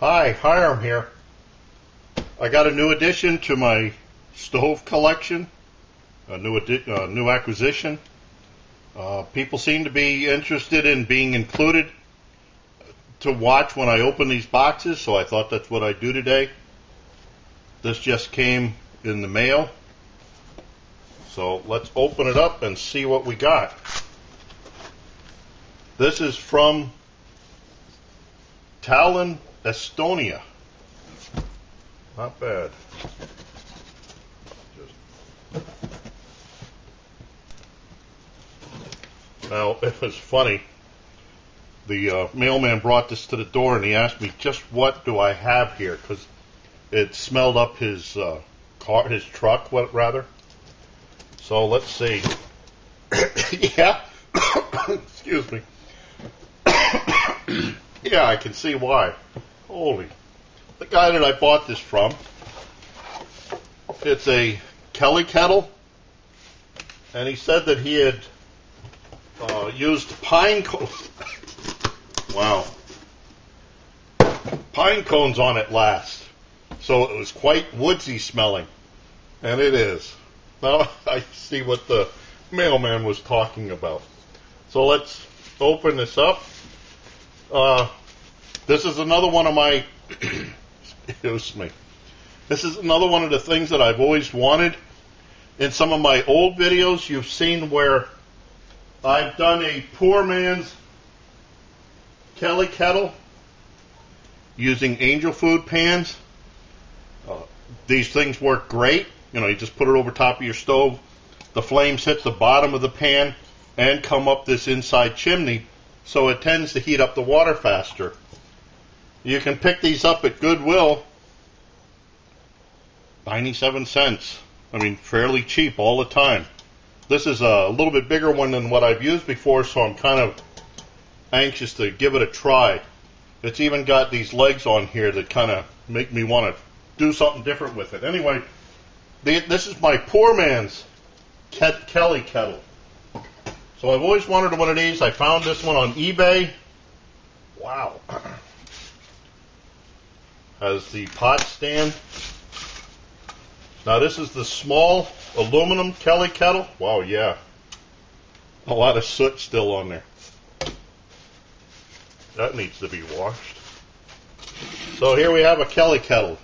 Hi, Hiram here. I got a new addition to my stove collection, a new acquisition. People seem to be interested in being included to watch when I open these boxes, so I thought that's what I'd do today. This just came in the mail, so let's open it up and see what we got. This is from Tallinn, Estonia. Not bad. Now, it was funny. The mailman brought this to the door and he asked me, just what do I have here? Because it smelled up his truck, rather. So let's see. Yeah. Excuse me. Yeah, I can see why. Holy. The guy that I bought this from, it's a Kelly Kettle, and he said that he had used pine cones. Wow. Pine cones on it last. So it was quite woodsy smelling. And it is. Now I see what the mailman was talking about. So let's open this up. This is another one of my, excuse me. This is another one of the things that I've always wanted. In some of my old videos, you've seen where I've done a poor man's Kelly Kettle using angel food pans. These things work great. You know, you just put it over top of your stove. The flames hit the bottom of the pan and come up this inside chimney, so it tends to heat up the water faster. You can pick these up at Goodwill, 97 cents. I mean, fairly cheap all the time. This is a little bit bigger one than what I've used before, so I'm kind of anxious to give it a try. It's even got these legs on here that kind of make me want to do something different with it. Anyway, this is my poor man's Kelly Kettle. So I've always wanted one of these. I found this one on eBay. Wow. Has the pot stand. Now this is the small aluminum Kelly Kettle. Wow, yeah. A lot of soot still on there. That needs to be washed. So here we have a Kelly Kettle.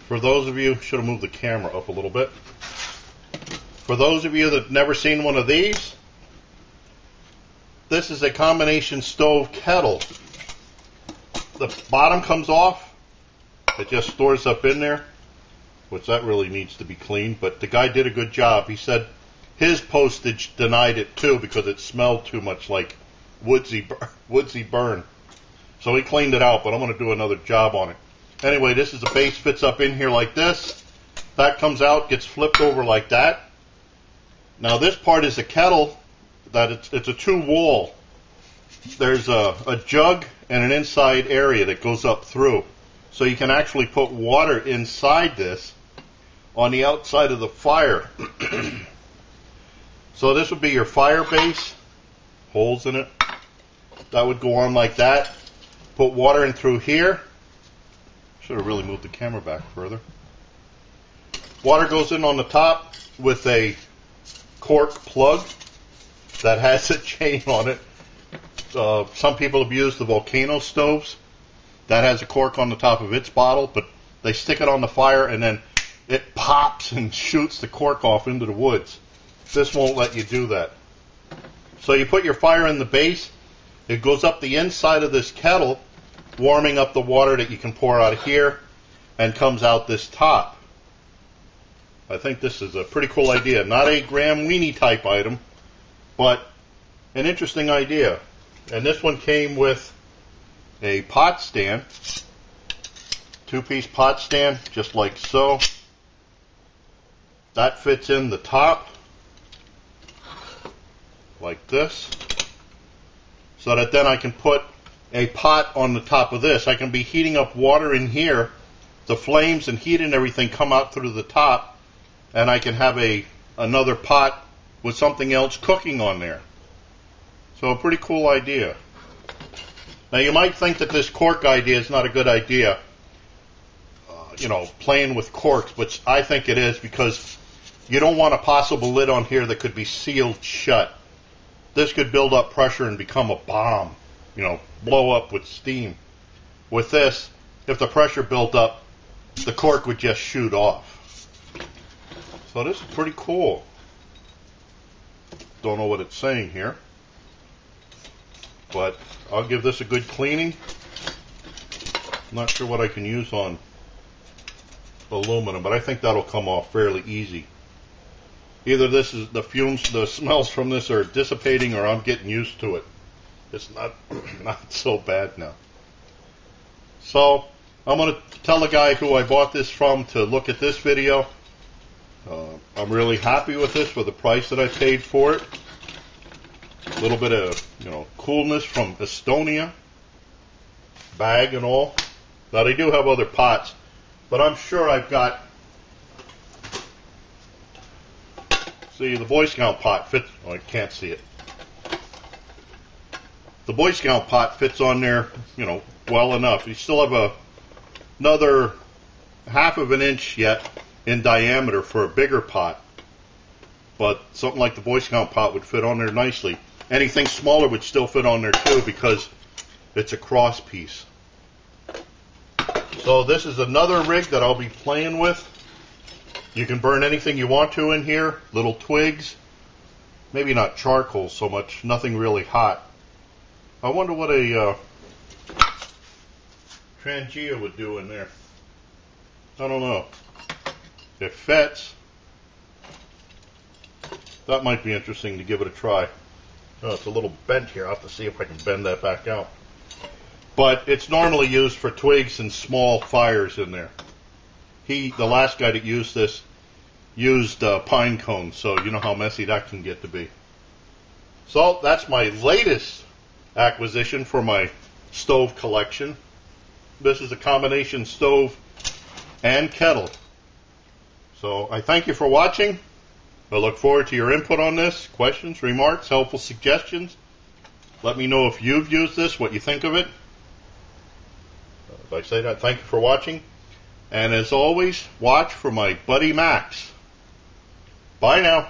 For those of you, should have moved the camera up a little bit. For those of you that have never seen one of these, this is a combination stove kettle. The bottom comes off. It just stores up in there, which that really needs to be cleaned, but the guy did a good job. He said his postage denied it too because it smelled too much like woodsy burn. So he cleaned it out, but I'm going to do another job on it. Anyway, this is the base, fits up in here like this. That comes out, gets flipped over like that. Now this part is a kettle that it's a two-wall. There's a jug and an inside area that goes up through. So you can actually put water inside this on the outside of the fire. So this would be your fire base, holes in it. That would go on like that. Put water in through here. Should have really moved the camera back further. Water goes in on the top with a cork plug that has a chain on it. Some people have used the volcano stoves. That has a cork on the top of its bottle, but they stick it on the fire and then it pops and shoots the cork off into the woods. This won't let you do that. So you put your fire in the base. It goes up the inside of this kettle, warming up the water that you can pour out of here, and comes out this top. I think this is a pretty cool idea. Not a Graham Weenie type item, but an interesting idea. And this one came with a pot stand, two-piece pot stand, just like so. That fits in the top, like this, so that then I can put a pot on the top of this. I can be heating up water in here, the flames and heat and everything come out through the top, and I can have another pot with something else cooking on there. So a pretty cool idea. Now you might think that this cork idea is not a good idea, you know, playing with corks, but I think it is, because you don't want a possible lid on here that could be sealed shut. This could build up pressure and become a bomb, you know, blow up with steam. With this, if the pressure built up, the cork would just shoot off. So this is pretty cool. Don't know what it's saying here, but I'll give this a good cleaning. I'm not sure what I can use on aluminum, but I think that'll come off fairly easy. Either this is the fumes, the smells from this are dissipating, or I'm getting used to it. It's not so bad now. So I'm going to tell the guy who I bought this from to look at this video. I'm really happy with this for the price that I paid for it. A little bit of, you know, coolness from Estonia, bag and all. Now they do have other pots, but I'm sure I've got. See, the Boy Scout pot fits. Oh, I can't see it. The Boy Scout pot fits on there, you know, well enough. You still have another half of an inch yet in diameter for a bigger pot, but something like the Boy Scout pot would fit on there nicely. Anything smaller would still fit on there too, because it's a cross piece. So this is another rig that I'll be playing with. You can burn anything you want to in here, little twigs, maybe not charcoal so much, nothing really hot. I wonder what a Trangia would do in there. I don't know. It fits. That might be interesting to give it a try. Oh, it's a little bent here. I'll have to see if I can bend that back out. But it's normally used for twigs and small fires in there. The last guy that used this, used pine cones, so you know how messy that can get to be. So that's my latest acquisition for my stove collection. This is a combination stove and kettle. So I thank you for watching. I look forward to your input on this, questions, remarks, helpful suggestions. Let me know if you've used this, what you think of it. If I say that, thank you for watching. And as always, watch for my buddy Max. Bye now.